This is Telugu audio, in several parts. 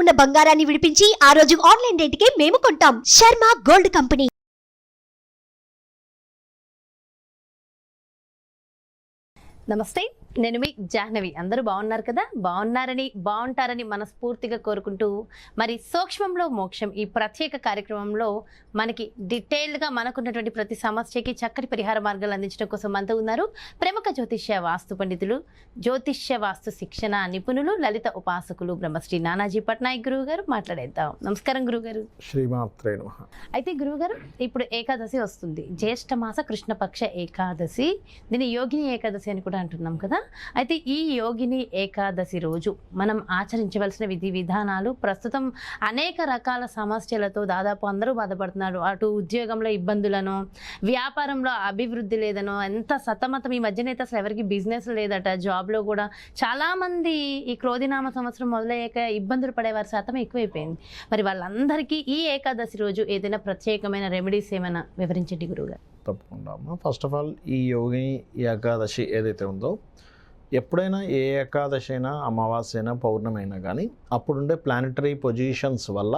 ఉన్న బంగారాన్ని విడిపించి ఆ రోజు ఆన్లైన్ రేటుకే మేము కొంటాం. Sharma gold company. నమస్తే, నేను మీ జాహ్నవి. అందరూ బాగున్నారు కదా? బాగుంటారని మనస్ఫూర్తిగా కోరుకుంటూ, మరి సూక్ష్మంలో మోక్షం ఈ ప్రత్యేక కార్యక్రమంలో మనకి డీటెయిల్డ్గా మనకున్నటువంటి ప్రతి సమస్యకి చక్కటి పరిహార మార్గాలు అందించడం కోసం మనతో ఉన్నారు ప్రముఖ జ్యోతిష్య వాస్తు పండితులు, జ్యోతిష్య వాస్తు శిక్షణ నిపుణులు, లలిత ఉపాసకులు బ్రహ్మశ్రీ నానాజీ పట్నాయక్ గురువు గారు. మాట్లాడేద్దాం. నమస్కారం గురుగారు. శ్రీమాత్రే నమః. అయితే గురువుగారు, ఇప్పుడు ఏకాదశి వస్తుంది, జ్యేష్ఠ మాస కృష్ణపక్ష ఏకాదశి. దీన్ని యోగిని ఏకాదశి అని కూడా అంటున్నాం కదా. అయితే ఈ యోగిని ఏకాదశి రోజు మనం ఆచరించవలసిన విధి విధానాలు, ప్రస్తుతం అనేక రకాల సమస్యలతో దాదాపు అందరూ బాధపడుతున్నారు. అటు ఉద్యోగంలో ఇబ్బందులను, వ్యాపారంలో అభివృద్ధి లేదనో, ఎంత సతమతం. ఈ మధ్యనైతే అసలు ఎవరికి బిజినెస్ లేదట, జాబ్లో కూడా చాలామంది ఈ క్రోధినామ సంవత్సరం మొదలయ్యాక ఇబ్బందులు పడేవారి శాతం ఎక్కువైపోయింది. మరి వాళ్ళందరికీ ఈ ఏకాదశి రోజు ఏదైనా ప్రత్యేకమైన రెమెడీస్ ఏమైనా వివరించండి గురువుగారు. తప్పకుండా అమ్మా. ఫస్ట్ ఆఫ్ ఆల్, ఈ యోగిని ఏకాదశి ఏదైతే ఉందో, ఎప్పుడైనా ఏ ఏకాదశి అయినా, అమావాస్య అయినా, పౌర్ణమి అయినా కానీ అప్పుడుండే ప్లానెటరీ పొజిషన్స్ వల్ల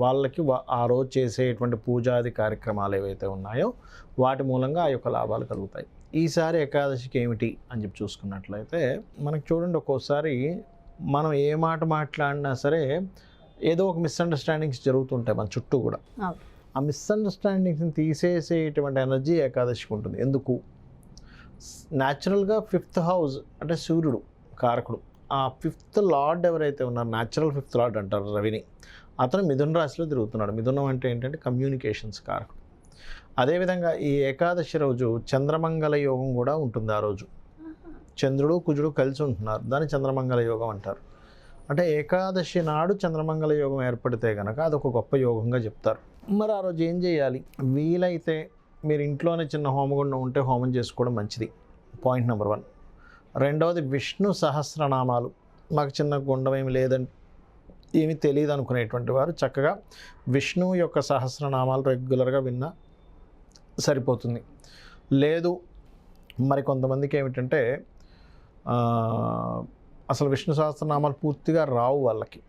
వాళ్ళకి ఆ రోజు చేసేటువంటి పూజాది కార్యక్రమాలు ఏవైతే ఉన్నాయో వాటి మూలంగా ఆ యొక్క లాభాలు కలుగుతాయి. ఈసారి ఏకాదశికి ఏమిటి అని చెప్పి చూసుకున్నట్లయితే, మనకు చూడండి, ఒక్కోసారి మనం ఏ మాట మాట్లాడినా సరే ఏదో ఒక మిస్అండర్స్టాండింగ్స్ జరుగుతుంటాయి మన చుట్టూ కూడా. ఆ మిస్అండర్స్టాండింగ్స్ని తీసేసేటువంటి ఎనర్జీ ఏకాదశికి ఉంటుంది. ఎందుకు? న్యాచురల్గా 5th హౌస్ అంటే సూర్యుడు కారకుడు. ఆ 5th లార్డ్ ఎవరైతే ఉన్నారో, న్యాచురల్ 5th లార్డ్ అంటారు రవిని, అతను మిథున రాశిలో తిరుగుతున్నాడు. మిథునం అంటే ఏంటంటే కమ్యూనికేషన్స్ కారకుడు. అదేవిధంగా ఈ ఏకాదశి రోజు చంద్రమంగళ యోగం కూడా ఉంటుంది. ఆ రోజు చంద్రుడు కుజుడు కలిసి ఉంటున్నారు, దాన్ని చంద్రమంగళ యోగం అంటారు. అంటే ఏకాదశి నాడు చంద్రమంగళ యోగం ఏర్పడితే కనుక అదొక గొప్ప యోగంగా చెప్తారు. మరి ఆ రోజు ఏం చేయాలి? వీలైతే మీరు ఇంట్లోనే చిన్న హోమగుండం ఉంటే హోమం చేసుకోవడం మంచిది. Point number 1. రెండవది, విష్ణు సహస్రనామాలు. మాకు చిన్న గుండం ఏమి లేదంటే, ఏమీ తెలియదు అనుకునేటువంటి వారు చక్కగా విష్ణువు యొక్క సహస్రనామాలు రెగ్యులర్గా విన్నా సరిపోతుంది. లేదు, మరి కొంతమందికి ఏమిటంటే అసలు విష్ణు సహస్రనామాలు పూర్తిగా రావు వాళ్ళకి.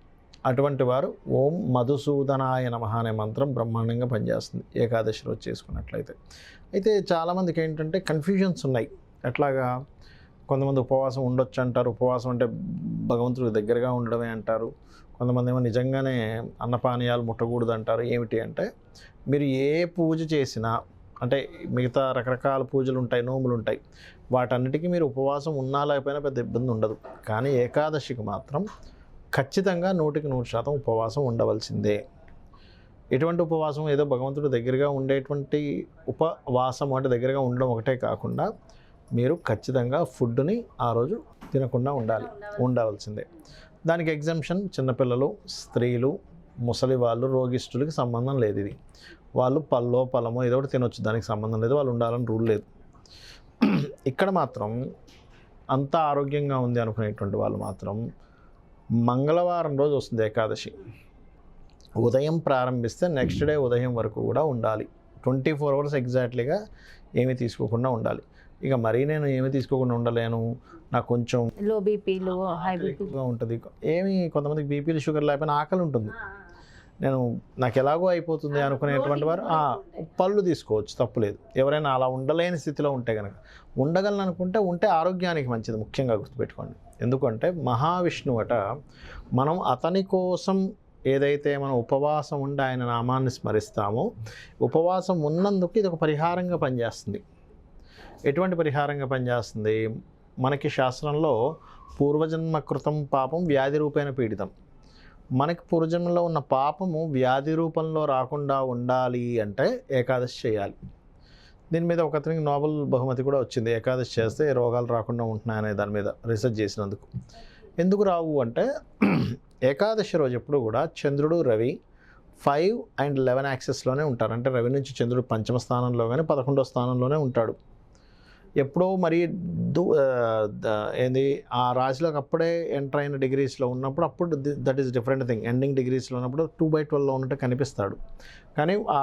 అటువంటి వారు ఓం మధుసూదనాయ నమః అనే మంత్రం బ్రహ్మాండంగా పనిచేస్తుంది ఏకాదశి రోజు చేసుకున్నట్లయితే. అయితే చాలామందికి ఏంటంటే కన్ఫ్యూజన్స్ ఉన్నాయి. ఎట్లాగా? కొంతమంది ఉపవాసం ఉండొచ్చు అంటారు. ఉపవాసం అంటే భగవంతుడికి దగ్గరగా ఉండడమే అంటారు. కొంతమంది ఏమో నిజంగానే అన్నపానీయాలు ముట్టకూడదు అంటారు. ఏమిటి అంటే, మీరు ఏ పూజ చేసినా, అంటే మిగతా రకరకాల పూజలు ఉంటాయి, నోములు ఉంటాయి, వాటన్నిటికీ మీరు ఉపవాసం ఉన్నా లేకపోయినా పెద్ద ఇబ్బంది ఉండదు. కానీ ఏకాదశికి మాత్రం ఖచ్చితంగా 100% ఉపవాసం ఉండవలసిందే. ఎటువంటి ఉపవాసం? ఏదో భగవంతుడు దగ్గరగా ఉండేటువంటి ఉపవాసం అంటే దగ్గరగా ఉండడం ఒకటే కాకుండా మీరు ఖచ్చితంగా ఫుడ్ని ఆ రోజు తినకుండా ఉండవలసిందే. దానికి ఎగ్జంప్షన్ చిన్నపిల్లలు, స్త్రీలు, ముసలి వాళ్ళు, రోగిష్ఠులకి సంబంధం లేదు. ఇది వాళ్ళు పళ్ళమో ఏదో ఒకటి తినొచ్చు, దానికి సంబంధం లేదు, వాళ్ళు ఉండాలని రూల్ లేదు. ఇక్కడ మాత్రం అంతా ఆరోగ్యంగా ఉంది అనుకునేటువంటి వాళ్ళు మాత్రం మంగళవారం రోజు వస్తుంది ఏకాదశి, ఉదయం ప్రారంభిస్తే నెక్స్ట్ డే ఉదయం వరకు కూడా ఉండాలి. 24 hours ఎగ్జాక్ట్లీగా ఏమీ తీసుకోకుండా ఉండాలి. ఇక మరీ నేను ఏమీ తీసుకోకుండా ఉండలేను, నాకు కొంచెం లో బీపీలు, హై బీపీగా ఉంటుంది, కొంతమందికి బీపీలు, షుగర్ లేకపోయినా ఆకలి ఉంటుంది, నాకు ఎలాగో అయిపోతుంది అనుకునేటువంటి వారు పళ్ళు తీసుకోవచ్చు, తప్పులేదు. ఎవరైనా అలా ఉండలేని స్థితిలో ఉంటే కనుక, ఉండగలను అనుకుంటే ఉంటే ఆరోగ్యానికి మంచిది. ముఖ్యంగా గుర్తుపెట్టుకోండి. ఎందుకంటే మహావిష్ణువట, మనం అతని కోసం ఏదైతే మనం ఉపవాసం ఉండి ఆయన నామాన్ని స్మరిస్తామో, ఉపవాసం ఉన్నందుకు ఇది ఒక పరిహారంగా పనిచేస్తుంది. ఎటువంటి పరిహారంగా పనిచేస్తుంది? మనకి శాస్త్రంలో పూర్వజన్మ కృతం పాపం వ్యాధి రూపేణ పీడితం. మనకి పూర్వజన్మలో ఉన్న పాపము వ్యాధి రూపంలో రాకుండా ఉండాలి అంటే ఏకాదశి చేయాలి. దీని మీద ఒకరికి నోబెల్ బహుమతి కూడా వచ్చింది. ఏకాదశి చేస్తే రోగాలు రాకుండా ఉంటున్నాయనే దాని మీద రీసెర్చ్ చేసినందుకు. ఎందుకు రావు అంటే, ఏకాదశి రోజు ఎప్పుడు కూడా చంద్రుడు, రవి 5 and 11 యాక్సెస్లోనే ఉంటారు. అంటే రవి నుంచి చంద్రుడు 5వ స్థానంలో కానీ 11వ స్థానంలోనే ఉంటాడు. ఎప్పుడో మరి ఆ రాశిలోకి అప్పుడే ఎంటర్ అయిన డిగ్రీస్లో ఉన్నప్పుడు, అప్పుడు that is different thing. Ending డిగ్రీస్లో ఉన్నప్పుడు 2/12లో ఉన్నట్టు కనిపిస్తాడు. కానీ ఆ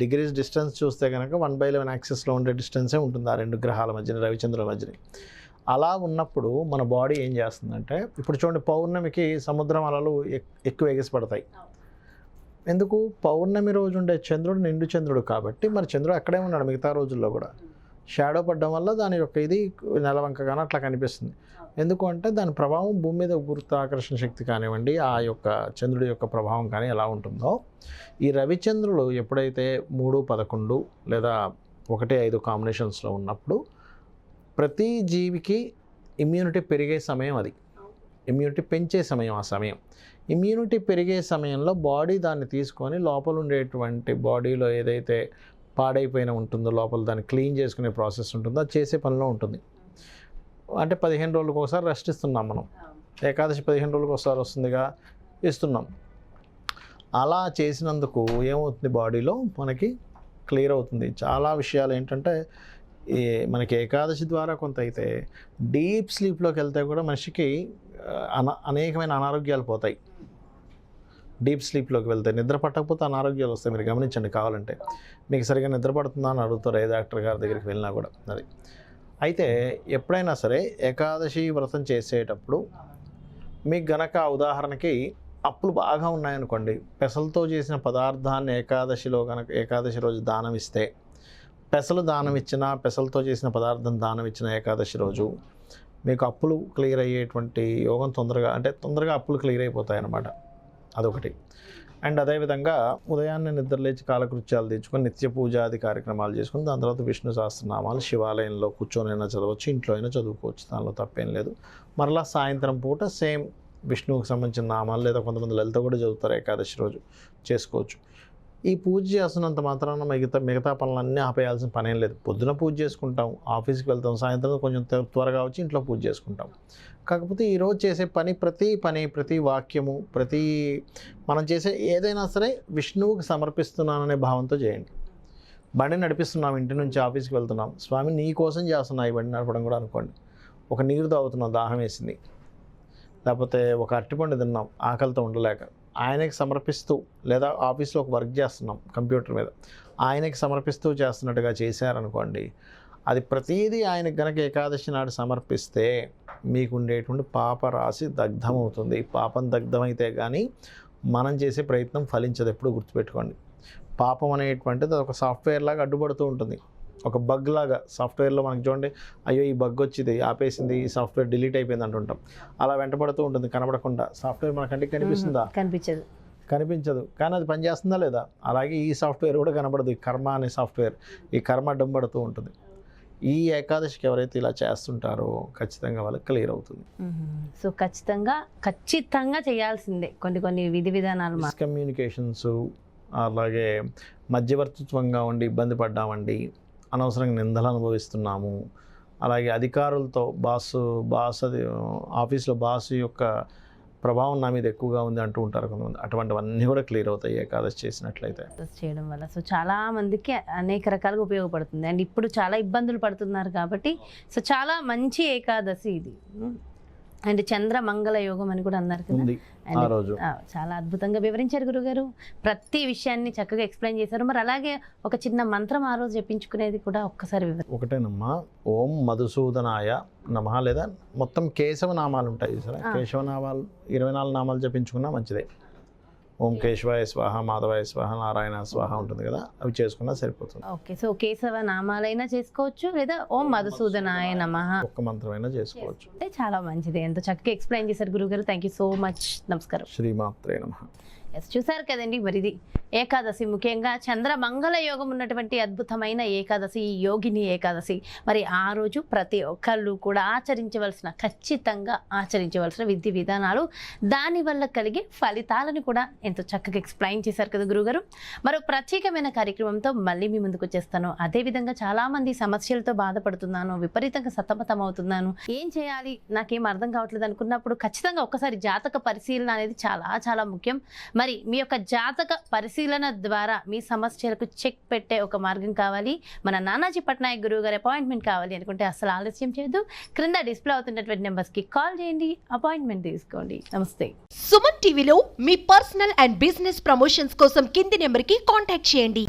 డిగ్రీస్ డిస్టెన్స్ చూస్తే కనుక 1/11 యాక్సెస్లో ఉండే డిస్టెన్సే ఉంటుంది ఆ రెండు గ్రహాల మధ్యన, రవిచంద్రుల మధ్యన. అలా ఉన్నప్పుడు మన బాడీ ఏం చేస్తుందంటే, ఇప్పుడు చూడండి పౌర్ణమికి సముద్రం అలలు ఎక్కువ ఎగిసిపడతాయి. ఎందుకు? పౌర్ణమి రోజు ఉండే చంద్రుడు నిండు చంద్రుడు కాబట్టి మరి చంద్రుడు అక్కడే ఉన్నాడు మిగతా రోజుల్లో కూడా. షాడో పడడం వల్ల దాని యొక్క ఇది నెలవంకగానే అట్లా కనిపిస్తుంది. ఎందుకు అంటే దాని ప్రభావం భూమి మీద గురుత్వాకర్షణ శక్తి కానివ్వండి, ఆ యొక్క చంద్రుడి యొక్క ప్రభావం కానీ ఎలా ఉంటుందో, ఈ రవిచంద్రులు ఎప్పుడైతే 3-11 లేదా 1-5 కాంబినేషన్స్లో ఉన్నప్పుడు ప్రతి జీవికి ఇమ్యూనిటీ పెరిగే సమయం అది, ఇమ్యూనిటీ పెంచే సమయం ఆ సమయం. ఇమ్యూనిటీ పెరిగే సమయంలో బాడీ దాన్ని తీసుకొని లోపల ఉండేటువంటి బాడీలో ఏదైతే పాడైపోయిన ఉంటుందో లోపల దాన్ని క్లీన్ చేసుకునే ప్రాసెస్ ఉంటుందో అది చేసే పనిలో ఉంటుంది. అంటే 15 రోజులకు ఒకసారి రెస్ట్ ఇస్తున్నాం మనం. ఏకాదశి 15 రోజులకు ఒకసారి వస్తుందిగా, ఇస్తున్నాం. అలా చేసినందుకు ఏమవుతుంది, బాడీలో మనకి క్లియర్ అవుతుంది. చాలా విషయాలు ఏంటంటే మనకి ఏకాదశి ద్వారా కొంత అయితే డీప్ స్లీప్లోకి వెళ్తే కూడా మనిషికి అనేకమైన అనారోగ్యాలు పోతాయి. డీప్ స్లీప్లోకి వెళ్తే నిద్ర పట్టకపోతే అనారోగ్యాలు వస్తాయి. మీరు గమనించండి, కావాలంటే మీకు సరిగా నిద్ర పడుతుందా అని అడుగుతారు ఏ డాక్టర్ గారి దగ్గరికి వెళ్ళినా కూడా. అది అయితే ఎప్పుడైనా సరే ఏకాదశి వ్రతం చేసేటప్పుడు మీకు గనక ఉదాహరణకి అప్పులు బాగా ఉన్నాయనుకోండి, పెసలతో చేసిన పదార్థాన్ని ఏకాదశి రోజు దానం ఇస్తే, పెసలు దానం ఇచ్చిన, పెసలతో చేసిన పదార్థం దానం ఇచ్చిన ఏకాదశి రోజు మీకు అప్పులు క్లియర్ అయ్యేటువంటి యోగం తొందరగా అప్పులు క్లియర్ అయిపోతాయి అన్నమాట. అదొకటి. అండ్ అదేవిధంగా ఉదయాన్నే నిద్రలేచి కాలకృత్యాలు తెచ్చుకొని నిత్య పూజాది కార్యక్రమాలు చేసుకుని దాని తర్వాత విష్ణు సహస్రనామాలు శివాలయంలో కూర్చొనైనా చదవచ్చు, ఇంట్లో అయినా చదువుకోవచ్చు, దానిలో తప్పేం లేదు. మరలా సాయంత్రం పూట సేమ్ విష్ణువుకి సంబంధించిన నామాలు లేదా కొంతమంది లలిత కూడా చదువుతారు ఏకాదశి రోజు, చేసుకోవచ్చు. ఈ పూజ చేస్తున్నంత మాత్రాన మిగతా పనులన్నీ ఆపేయాల్సిన పనేం లేదు. పొద్దున పూజ చేసుకుంటాం, ఆఫీస్కి వెళ్తాం, సాయంత్రం కొంచెం త్వరగా వచ్చి ఇంట్లో పూజ చేసుకుంటాం. కాకపోతే ఈరోజు చేసే ప్రతి వాక్యము, మనం చేసే ఏదైనా సరే విష్ణువుకి సమర్పిస్తున్నాననే భావంతో చేయండి. బండి నడిపిస్తున్నాం, ఇంటి నుంచి ఆఫీస్కి వెళ్తున్నాం, స్వామి నీ కోసం చేస్తున్నా ఈ బండి నడపడం కూడా అనుకోండి. ఒక నీరు తాగుతున్నాం, దాహం వేసింది, లేకపోతే ఒక అరటిపండు తిన్నాం ఆకలితో ఉండలేక, ఆయనకి సమర్పిస్తూ, లేదా ఆఫీస్లో ఒక వర్క్ చేస్తున్నాం కంప్యూటర్ మీద, ఆయనకి సమర్పిస్తూ చేస్తున్నట్టుగా చేశారనుకోండి, అది ప్రతిదీ ఆయనకి గనక ఏకాదశి నాడు సమర్పిస్తే మీకు ఉండేటువంటి పాప రాశి దగ్ధమవుతుంది. పాపం దగ్ధమైతే కానీ మనం చేసే ప్రయత్నం ఫలించదు. ఎప్పుడు గుర్తుపెట్టుకోండి. పాపం అనేటువంటిది ఒక సాఫ్ట్వేర్ లాగా అడ్డుపడుతూ ఉంటుంది, ఒక బగ్ లాగా. సాఫ్ట్వేర్లో మనకి చూడండి, అయ్యో ఈ బగ్ వచ్చింది, ఆపేసింది, ఈ సాఫ్ట్వేర్ డిలీట్ అయిపోయింది అంటుంటాం. అలా వెంటబడుతూ ఉంటుంది కనబడకుండా. సాఫ్ట్వేర్ మన కంటికి కనిపిస్తుందా? కనిపించదు, కానీ అది పనిచేస్తుందా లేదా? అలాగే ఈ సాఫ్ట్వేర్ కూడా కనబడదు. ఈ కర్మ అనే సాఫ్ట్వేర్, ఈ కర్మ అడ్డం పడుతూ ఉంటుంది. ఈ ఏకాదశికి ఎవరైతే ఇలా చేస్తుంటారో ఖచ్చితంగా వాళ్ళకి క్లియర్ అవుతుంది. సో ఖచ్చితంగా చేయాల్సిందే కొన్ని విధి విధానాలు. మిస్కమ్యూనికేషన్స్, అలాగే మధ్యవర్తిత్వంగా ఉండి ఇబ్బంది పడ్డామండి, అనవసరంగా నిందలు అనుభవిస్తున్నాము, అలాగే అధికారులతో ఆఫీస్లో బాస్ యొక్క ప్రభావం నా మీద ఎక్కువగా ఉంది అంటూ ఉంటారు కొంతమంది. అటువంటివన్నీ కూడా క్లియర్ అవుతాయి ఏకాదశి చేసినట్లయితే, చేయడం వల్ల. సో చాలా మందికి అనేక రకాలుగా ఉపయోగపడుతుంది. అండ్ ఇప్పుడు చాలా ఇబ్బందులు పడుతున్నారు కాబట్టి సో చాలా మంచి ఏకాదశి ఇది. అండ్ చంద్ర మంగళ యోగం అని కూడా అన్నారు కదా, చాలా అద్భుతంగా వివరించారు గురుగారు. ప్రతి విషయాన్ని చక్కగా ఎక్స్ప్లెయిన్ చేశారు. మరి అలాగే ఒక చిన్న మంత్రం ఆ రోజు చెప్పించుకునేది కూడా ఒక్కసారి ఒకటేనమ్మా, ఓం మధుసూదనాయ నమః, లేదా మొత్తం కేశవ నామాలు ఉంటాయి సరే, కేశవ నామాలు 24 నామాలు జపించుకున్నా మంచిదే. ఓం కేశవాయ స్వాహ, మాధవాయ స్వాహ, నారాయణ స్వాహ ఉంటుంది కదా, అవి చేసుకున్నా సరిపోతుంది. ఓకే, సో కేశవ నామాలైనా చేసుకోవచ్చు, లేదా ఓం మధుసూదనాయ నమః ఒక్క మంత్రమైనా చేసుకోవచ్చు. అంటే చాలా మంచిది. ఎంతో చక్కగా ఎక్స్ప్లెయిన్ చేశారు గురుగారు. Thank you so much. నమస్కారం. శ్రీమాత్రే నమః. చూసారు కదండి, మరి ఇది ఏకాదశి, ముఖ్యంగా చంద్ర మంగళ యోగం ఉన్నటువంటి అద్భుతమైన ఏకాదశి, యోగిని ఏకాదశి. మరి ఆ రోజు ప్రతి ఒక్కళ్ళు కూడా ఖచ్చితంగా ఆచరించవలసిన విధి విధానాలు, దానివల్ల కలిగే ఫలితాలను కూడా ఎంతో చక్కగా ఎక్స్ప్లెయిన్ చేశారు కదా గురుగారు. మరో ప్రత్యేకమైన కార్యక్రమంతో మళ్ళీ మీ ముందుకు వచ్చేస్తాను. అదేవిధంగా చాలామంది సమస్యలతో బాధపడుతున్నాను, విపరీతంగా సతమతం అవుతున్నాను, ఏం చేయాలి నాకేం అర్థం కావట్లేదు అనుకున్నప్పుడు ఖచ్చితంగా ఒక్కసారి జాతక పరిశీలన అనేది చాలా చాలా ముఖ్యం. మరి మీ యొక్క జాతక పరిశీలన ద్వారా మీ సమస్యలకు చెక్ పెట్టే ఒక మార్గం కావాలి, మన నానాజీ పట్నాయక్ గురువు గారి అపాయింట్మెంట్ కావాలి అనుకుంటే అసలు ఆలస్యం చేయొద్దు. క్రింద డిస్ప్లే అవుతున్నటువంటి నెంబర్స్కి కాల్ చేయండి, అపాయింట్మెంట్ తీసుకోండి. నమస్తే. సుమన్ టీవీలో మీ పర్సనల్ అండ్ బిజినెస్ ప్రమోషన్స్ కోసం కింది నెంబర్కి కాంటాక్ట్ చేయండి.